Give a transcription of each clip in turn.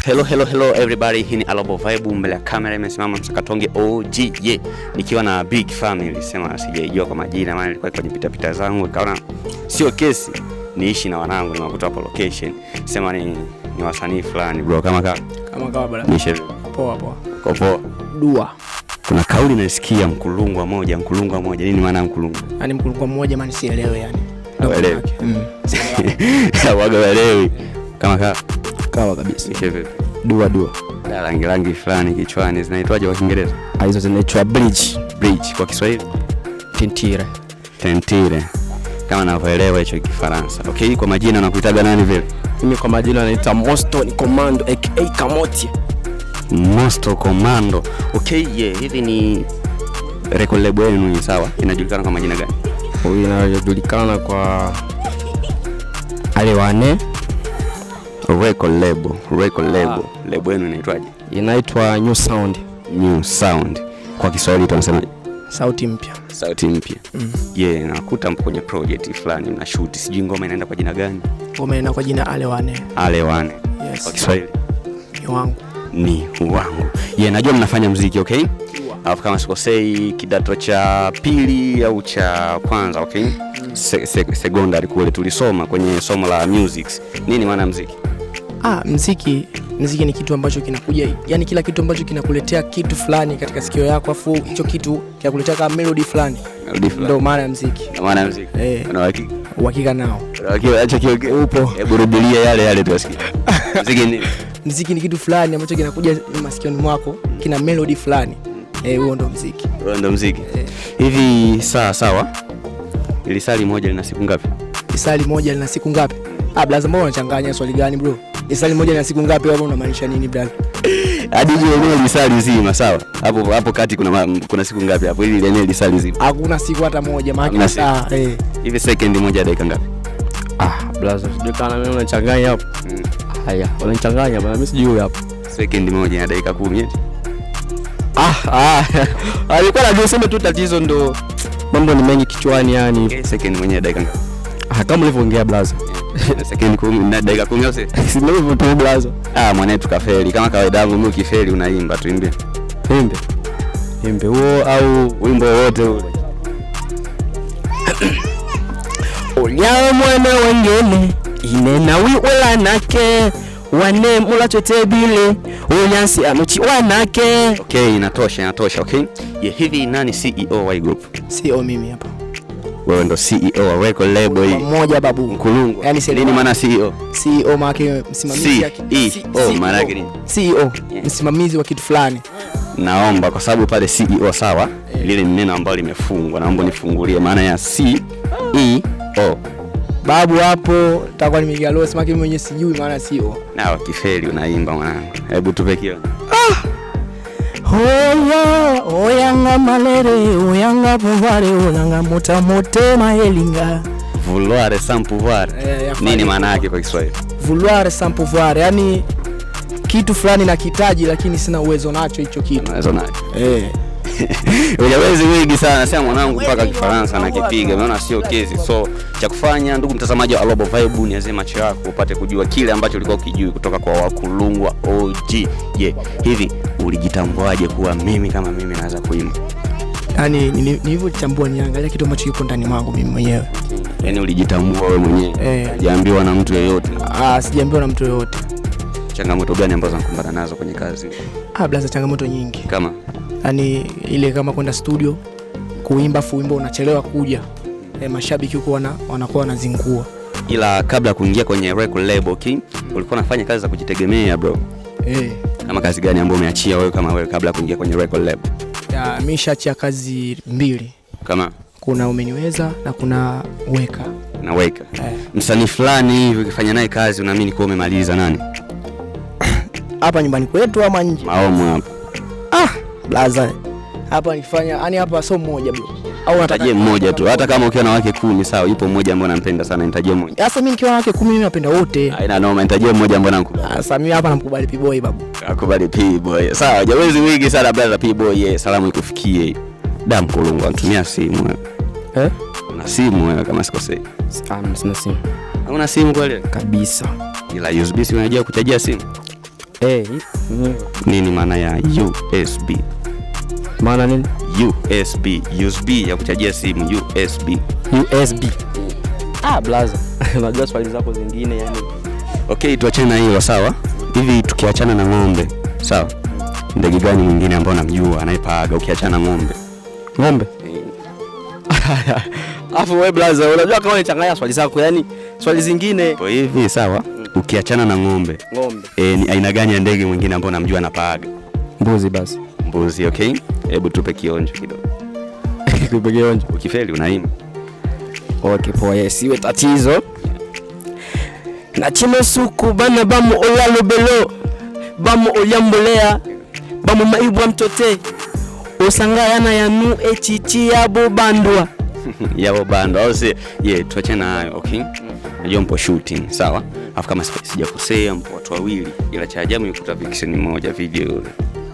Hello everybody, hii ni Alobo Vibes, mbele ya kamera imesimama msakatonge OG. Nikiwa na big family, sema sijaijua kwa majina maana nilikuwa kwenye pita zangu nikaona sio kesi niishi na wanangu niwakuta hapo location. Sema ni wasanii fulani bro, kama bro. Nishe Poa. Kwa poa. Dua. Kuna kauli nasikia mkulungwa moja. Nini maana mkulungwa? Yaani mkulungwa mmoja maana sielewi yani. Hawaelewi. Hawaelewi. Kama kawa kabisa. Nishe Dua. Rangi fulani kichwani zinaitwaje kwa Kiingereza? Hizo zinaitwa bridge. Kwa Kiswahili? Tentire. Kama naelewa hicho Kifaransa. Okay, kwa majina unakuitaga nani vile? Mimi kwa majina naita Mosto ni Commando aka Kamoti. Mosto Commando. Okay, hivi ni record label yenu ni Sawa. Inajulikana kwa majina gani? Inajulikana kwa 𝙏𝙗𝙧 record label. Label yenu inaitwaje? Inaitwa New Sound. Kwa Kiswahili tunasema sauti mpya. Nakuta mpo kwenye project fulani na shoot. Sijui ngoma inaenda kwa jina gani? Ngoma inaenda kwa jina 𝙏𝙗𝙧. Yes. Kwa Kiswahili ni wangu. Najua mnafanya muziki, okay? Alafu kama sikosei kidato cha pili au cha kwanza, okay? Secondary kule tulisoma kwenye somo la music. Nini maana muziki? Muziki ni kitu ambacho kinakuja, yani kila kitu ambacho kinakuletea kitu fulani katika sikio yako, afu hicho kitu kinakuletea kama melody fulani. Ndio maana ya muziki. Una uhakika nao? Acha kiongee upo. Hebu rudilia yale tuasikie. Muziki ni muziki ni kitu fulani ambacho kinakuja masikioni mwako, kina melody fulani. Huo ndo muziki. Hivi sawa. Lisali moja lina siku ngapi? Lisali moja lina siku ngapi? Blaza, mbona unachanganya swali gani bro? Lisali moja lina siku ngapi wewe unamaanisha nini blaza? Hadi ile lisali zima sawa. Hapo kati kuna siku ngapi hapo ili ile lisali zima? Hakuna siku hata moja maana saa. Hivi second moja dakika ngapi? Blaza, sijui kana mimi unachanganya hapo. Haya, unachanganya bana, mimi sijui hapo. Second moja na dakika 10 eti. Alikuwa anasema tu tatizo ndo mambo ni mengi kichwani yani. Okay, second moja dakika ngapi? Kama ulivyoongea blaza. Second 10 na dakika 10 au si ndio hivyo tu blaza. Mwanetu kafeli. Kama kawaida yangu mimi ukifeli unaimba tu imbe. Imbe huo au wimbo wote ule. Olya mwana wengene inena wiwela nake wane mulachote bile unyansi amuchi wanake. Okay, inatosha. Okay. Hivi nani CEO wa group? CEO mimi hapa. Wewe ndo CEO wa record label hii. Mmoja babu. Mkulungwa. Yaani nini maana CEO? CEO maana yake msimamizi yake. Maana yake nini? CEO, msimamizi wa kitu fulani. Naomba kwa sababu pale CEO sawa, lile ni neno ambalo limefungwa. Naomba nifungulie maana ya CEO. Babu hapo takuwa nimegalo sema mimi mwenyewe sijui maana CEO. Na ukifeli unaimba mwanangu. Hebu tupe kio. Oyanga malere, oyanga pouvoir, oyanga motamote mahelinga. Vouloir sans pouvoir. Nini maana yake kwa Kiswahili? Vouloir sans pouvoir, yani kitu fulani na kitaji lakini sina uwezo nacho hicho kitu. Unaweza wengi sana sema mwanangu mpaka Kifaransa na kipiga. Unaona sio kesi. So cha kufanya ndugu mtazamaji wa Alobo Vibes ni azima macho yako upate kujua kile ambacho ulikuwa ukijui kutoka kwa Wakulungwa OG. Hivi ulijitambuaje kuwa mimi kama mimi naweza kuimba? Yani nilivyotambua niangalia kitu ambacho kipo ndani mwangu mimi mwenyewe. Yani ulijitambua wewe mwenyewe? Hujaambiwa na mtu yeyote? Sijaambiwa na mtu yeyote. Changamoto gani ambazo unakumbana nazo kwenye kazi? Blaza, changamoto nyingi. Kama yani ile kama kwenda studio kuimba wimbo unachelewa kuja, mashabiki huko wanakuwa wanazingua. Ila kabla ya kuingia kwenye record label ulikuwa unafanya kazi za kujitegemea bro? Kama kazi gani ambayo umeachia wewe kama wewe kabla ya kuingia kwenye record label? Mimi nishaachia kazi 2. Kama kuna umeniweza na kuna weka. Msanii fulani hivi ukifanya naye kazi unaamini kwa umemaliza nani? Hapa nyumbani kwetu ama nje? Maomo hapa. Blaza, hapa nifanya yani hapa sio mmoja bro. Au unataje mmoja tu? Hata kama ukiwa na wake 10 sawa, yupo mmoja ambaye nampenda sana, nitajie mmoja. Sasa mimi nikiwa na wake 10 mimi napenda wote. Haina noma, nitajie mmoja ambaye nakubali. Sasa mimi hapa namkubali P-boy babu. Akubali P-boy. Sawa, jawezi wingi sana brother P-boy. Salamu ikufikie. Mkulungwa anatumia simu. Una simu wewe kama sikosei? Sina simu. Hauna simu kweli? Kabisa. Ila USB si unajua kuchajia simu? Nini maana ya USB? Maana nini? USB ya kuchajia simu, USB. Blaza. Unajua swali zako zingine yani. Okay, tuachane na hiyo sawa. Hivi tukiachana na ng'ombe, sawa? Ndege gani mwingine ambao unamjua anayepaaga ukiachana na ng'ombe? Ng'ombe? Afu wewe blaza, unajua kama unachanganya swali zako yani swali zingine. Kwa hivi sawa, ukiachana na ng'ombe. Ni aina gani ya ndege mwingine ambao unamjua anapaaga? Mbuzi basi. Mbuzi, okay. Hebu tupe kionjo kidogo. Tupe kionjo. Ukifeli unaimba. Okay, poa, siwe tatizo. Na chino suku bana bamu olalobelo. Bamu olyambolea. Bamu maibwa mtote. Osanga yana yanu echichi yabo bandwa. Yabo bandwa. Au si tuache na hayo, okay? Najua mpo shooting, sawa? Afu kama sijakosea mpo watu wawili. Ila cha ajabu nikuta fiction moja video yule.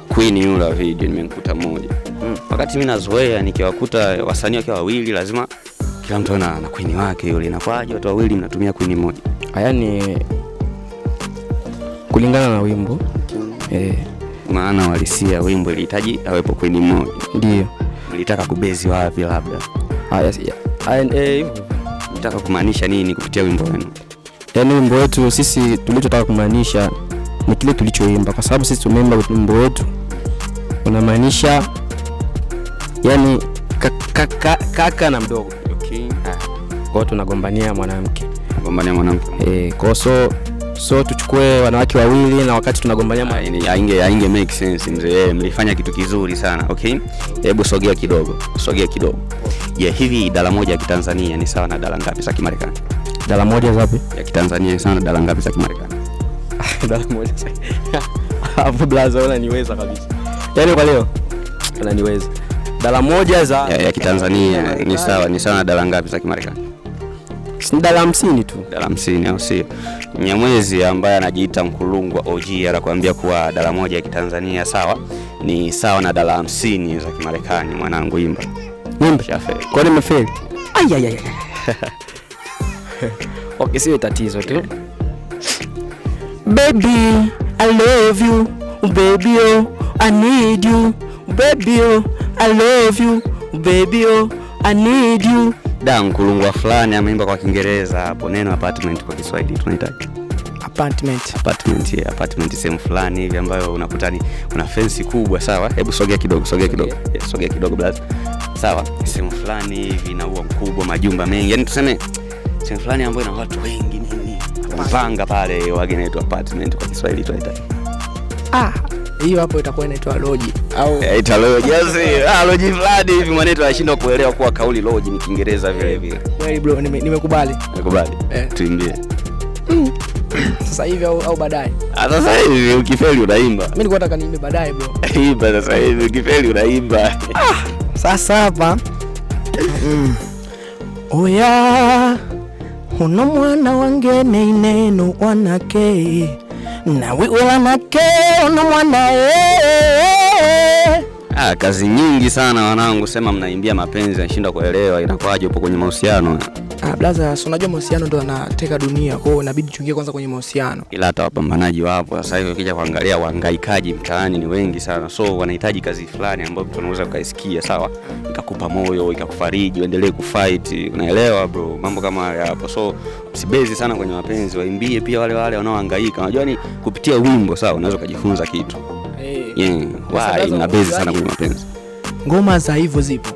Queen yule video nimekuta moja. Wakati mimi nazoea nikiwakuta wasanii wakiwa wawili lazima kila mtu ana queen wake yule. Inakwaje watu wawili mnatumia queen moja? Yaani kulingana na wimbo. Maana walisia wimbo ilihitaji awepo queen moja. Ndio. Mlitaka kubezi wapi labda? Mlitaka kumaanisha nini kupitia wimbo wenu? Yaani wimbo wetu sisi tulichotaka kumaanisha ni kile tulichoimba, kwa sababu sisi tumeimba wimbo wetu unamaanisha yani kaka na mdogo. Okay. Kwa tunagombania mwanamke. Gombania mwanamke. Kwa so tuchukue wanawake wawili na wakati tunagombania ainge make sense mzee. Mlifanya kitu kizuri sana, okay? Hebu sogea kidogo. Hivi dala moja ya Kitanzania ni sawa na dala ngapi za Kimarekani? Dala moja zapi? Ya Kitanzania ni sawa na dala ngapi za Kimarekani? Dala moja. Hapo blaza unaniweza kabisa. Yaani kwa leo unaniweza. Dala moja za ya Kitanzania ni sawa na dala ngapi za Kimarekani? Si dala 50 tu. Dala 50 au sio? Mnyamwezi ambaye anajiita Wakulungwa OG anakuambia kuwa dala moja ya Kitanzania sawa ni sawa na dala 50 za Kimarekani. Mwanangu imba. Shafeli. Kwa nini umefeli? Okay, siwe tatizo tu. Baby, I love you. Baby, oh, I need you. Baby, oh, I love you. Baby, oh, I need you. Wakulungwa fulani ameimba kwa Kiingereza hapo neno apartment kwa Kiswahili tunahitaji. Apartment sehemu fulani hivi ambayo unakutani kuna fence kubwa, sawa? Hebu sogea kidogo blaza. Sawa? Sehemu fulani hivi na ua mkubwa, majumba mengi. Yaani tuseme sehemu fulani ambayo ina watu wengi nini. Mpanga pale wageni wetu apartment kwa Kiswahili tunahitaji. Hiyo hapo itakuwa inaitwa lodge au lodge. Lodge fulani hivi mwanetu anashindwa kuelewa kuwa kauli lodge ni Kiingereza vile vile. Well bro, nimekubali. Tuimbie. Sasa hivi au baadaye? Sasa hivi ukifeli unaimba. Mimi nilikuwa nataka niimbe baadaye bro. Imba sasa hivi ukifeli unaimba. Sasa hapa. Oya. Uno mwana wange neno wanake. Na wewe nake uno mwana kazi nyingi sana wanangu, sema mnaimbia mapenzi nashinda kuelewa inakwaje upo kwenye mahusiano. Blaza, si unajua mahusiano ndo yanateka dunia, kwa hiyo inabidi tuingie kwanza kwenye mahusiano. Ila hata wapambanaji wapo sasa hivi ukija kuangalia wahangaikaji mtaani ni wengi sana, so wanahitaji kazi fulani ambayo mtu anaweza kuisikia, sawa, ikakupa moyo, ikakufariji uendelee kufight, unaelewa bro, mambo kama haya hapo. So usibezi sana kwenye mapenzi, waimbie pia wale wanaohangaika. Unajua ni kupitia wimbo, sawa, unaweza kujifunza kitu. Inabezi sana kwenye mapenzi. Ngoma za hivyo zipo.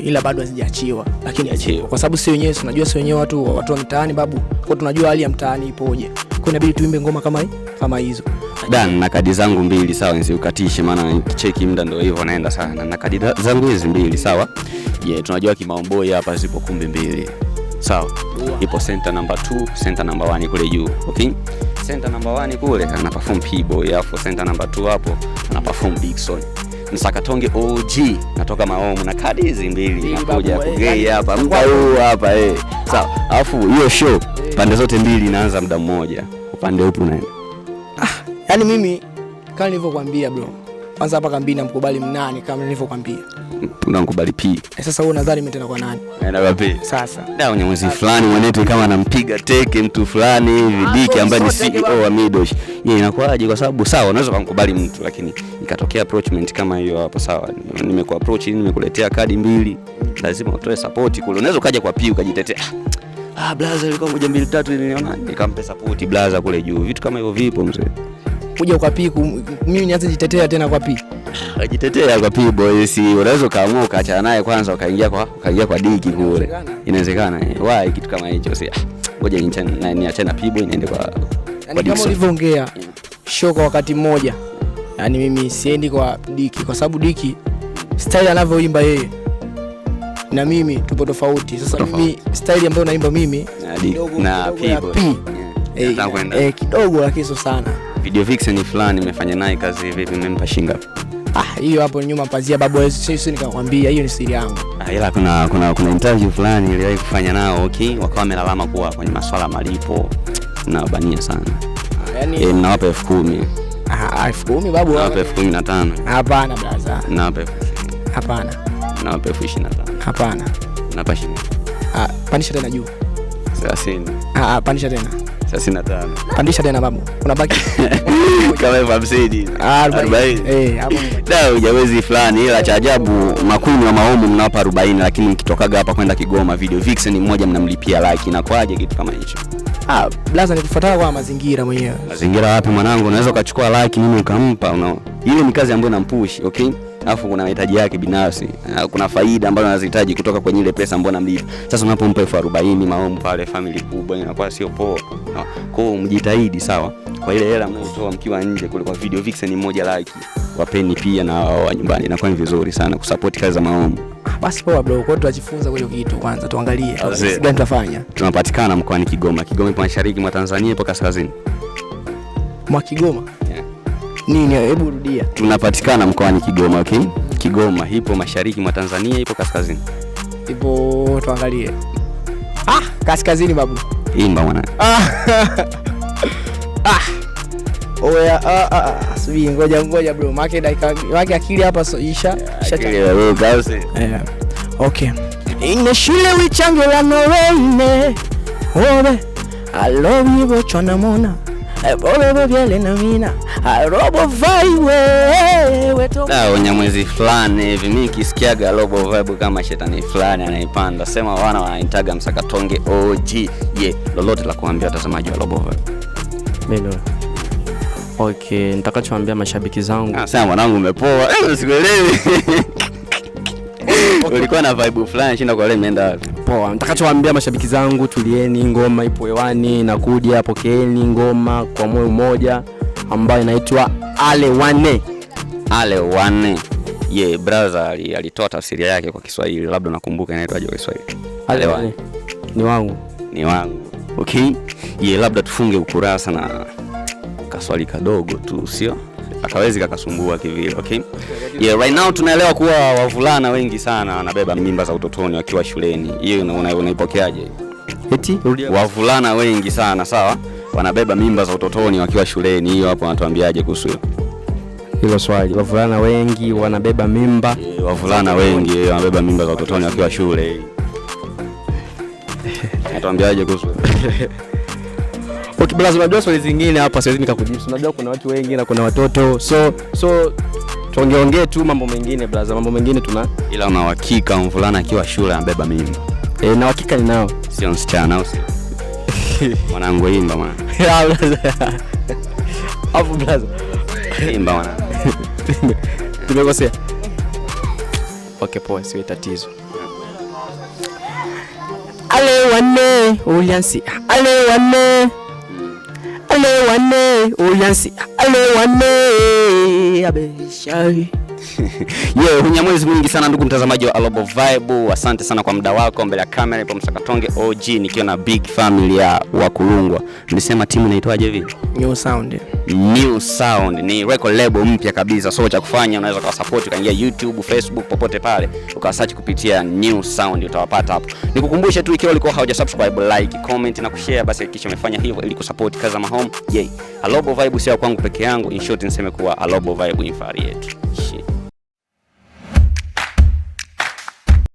Ila bado hazijaachiwa, lakini achiwa. Kwa sababu si wenyewe tunajua, si wenyewe watu wa mtaani babu. Kwa tunajua hali ya mtaani ipoje. Kwa inabidi tuimbe ngoma kama hizo. Na kadi zangu 2 sawa, nisiukatishe maana cheki muda ndio hivyo naenda sana. Na kadi zangu hizi 2 sawa. Tunajua Kimaomboi hapa zipo kumbi 2. Sawa. Ipo center number 2, center number 1 kule juu. Okay? Center number 1 kule ana perform P-boy, alafu center number 2 hapo ana perform Bigson. Msakatonge OG natoka Maomu na kadi hizi 2 nakuja kugei hapa muda huu hapa sawa. Alafu hiyo show pande zote 2 inaanza muda mmoja. Upande upi unaenda? Yaani mimi kama nilivyokuambia bro, Kwanza hapa kambini namkubali mnani kama nilivyokuambia. Unamkubali P. Sasa wewe unadhani mimi tena kwa nani? Naenda kwa P. Sasa. Ndio Nyamwezi fulani mwanetu kama anampiga teke mtu fulani hivi Diki ambaye ni CEO wa Midosh. Yeye inakuwaje kwa sababu sawa unaweza kumkubali mtu lakini ikatokea approachment kama hiyo hapo sawa. Nimekuapproach nimekuletea kadi 2. Lazima utoe support kule. Unaweza ukaja kwa P ukajitetea. Blaza ilikuwa 1 2 3 niliona nikampe support blaza kule juu. Vitu kama hivyo vipo mzee. Kuja kwa P mimi nianze jitetea tena kwa P. Ajitetea kwa P boy, si unaweza kaamua kaachana naye kwanza ukaingia kwa Diki kule. Inawezekana. Why kitu kama hicho si. Ngoja niachane na P boy niende kwa kama ulivyoongea show kwa wakati mmoja. Yaani mimi siendi kwa Diki kwa sababu Diki style anavyoimba yeye na mimi tupo tofauti. Sasa mimi style ambayo naimba mimi na P boy kidogo lakini sio sana. Video vixen fulani nimefanya naye kazi vipi nimempa shinga. Hiyo hapo nyuma pazia babu sisi nikakwambia hiyo ni siri yangu. Ila kuna interview fulani niliwahi kufanya nao wakawa wamelalama kuwa kwenye masuala malipo na bania sana. Yaani nawapa 10,000. 10,000 babu. Nawapa 15,000. Hapana blaza. Nawapa. Hapana. Nawapa 25,000. Hapana. Nawapa shilingi. Pandisha tena juu. 30. Pandisha tena. 35. Pandisha tena babu. Unabaki kama 50. 40. Hapo. Ndio Nyamwezi fulani ila cha ajabu makuni wa maombi mnawapa 40 lakini mkitokaga hapa kwenda Kigoma video vixen mmoja mnamlipia like na kwaje kitu kama hicho. Blaza nikufuatana kwa mazingira mwenyewe. Mazingira wapi mwanangu? Unaweza ukachukua like mimi ukampa ile ni kazi ambayo nampush, okay? Alafu kuna mahitaji yake binafsi. Kuna faida ambayo anazihitaji kutoka kwenye ile pesa ambayo namlipa. Sasa unapompa 40,000 maombi pale family kubwa inakuwa sio poa. Kwa hiyo mjitahidi sawa. Kwa ile hela mnayotoa mkiwa nje kule kwa video vixen mmoja like wapeni pia na wa nyumbani inakuwa ni vizuri sana kusupport kazi za maombi. Basi poa bro, kwa tunajifunza kwa hiyo kitu kwanza tuangalie sisi gani tutafanya. Tunapatikana mkoani Kigoma. Kigoma ipo mashariki mwa Tanzania ipo kaskazini mwa Kigoma. Nini hebu rudia. Tunapatikana mkoani Kigoma, okay? Kigoma ipo mashariki mwa Tanzania ipo kaskazini. Ipo tuangalie. Kaskazini babu. Imba mwana. Oya subiri ngoja bro. Make dakika wake akili hapa isha. Okay. Ine shule wichange la noreine. Obe. Alobo bochona mona. Ebobe byele na mina. Alobo Vibes. Nyamwezi fulani hivi mimi nikisikiaga Alobo Vibes kama shetani fulani anaipanda. Sema wana wanaitaga msakatonge OG. Lolote la kuambia watazamaji wa Alobo Vibes. Mimi okay, nitakachoambia mashabiki zangu. Sasa mwanangu umepoa. Sikuelewi. Ulikuwa na vibe fulani shinda kwa leo imeenda wapi? Poa. Nitakachoambia mashabiki zangu, tulieni, ngoma ipo hewani, nakuja, pokeeni ngoma kwa moyo mmoja ambayo inaitwa 𝙏𝙝𝙖𝙣. Brother alitoa tafsiri yake kwa Kiswahili, labda nakumbuka inaitwaje kwa Kiswahili. 𝙏𝙗. Ni wangu. Okay. Labda tufunge ukurasa na kaswali kadogo tu, sio? Akawezi kakasumbua kivile, okay? Right now tunaelewa kuwa wavulana wengi sana wanabeba mimba za utotoni wakiwa shuleni. Hiyo unaipokeaje? Eti wavulana wengi sana, sawa? Wanabeba mimba za utotoni wakiwa shuleni. Hiyo hapo anatuambiaje kuhusu hilo swali? Wavulana wengi wanabeba mimba. Wavulana wengi wanabeba mimba za utotoni wakiwa shule. Anatuambiaje kuhusu? Okay, blaza, unajua swali zingine hapa siwezi nikakujibu. Unajua kuna watu wengi na kuna watoto. So tuongeongee tu mambo mengine blaza. Mambo mengine ila una uhakika mvulana akiwa shule anabeba mimba? Na uhakika ninao. Sio msichana au sio? Mwanangu imba mwana. Hapo blaza. Imba mwana. Tumekosea. Okay, poa, siwe tatizo. 𝙏𝙗𝙖𝙣 uliansi. 𝙏𝙗𝙖𝙣 uliansi. 𝙏𝙗𝙖𝙣 abeshai. Unyamwezi mwingi sana ndugu mtazamaji wa Alobo Vibe. Asante sana kwa muda wako mbele ya kamera. Ipo Msakatonge OG nikiwa na big family ya Wakulungwa. Nilisema timu inaitwaje hivi? New Sound. New Sound ni record label mpya kabisa. So cha kufanya unaweza kwa support ukaingia YouTube, Facebook, popote pale ukasearch kupitia New Sound utawapata hapo. Nikukumbushe tu ikiwa ulikuwa hauja-subscribe, like, comment na kushare, basi hakikisha umefanya hivyo ili kusupport kazi za mahome. Alobo Vibe sio kwangu peke yangu. In short niseme kuwa Alobo Vibe ni fahari yetu. Shit.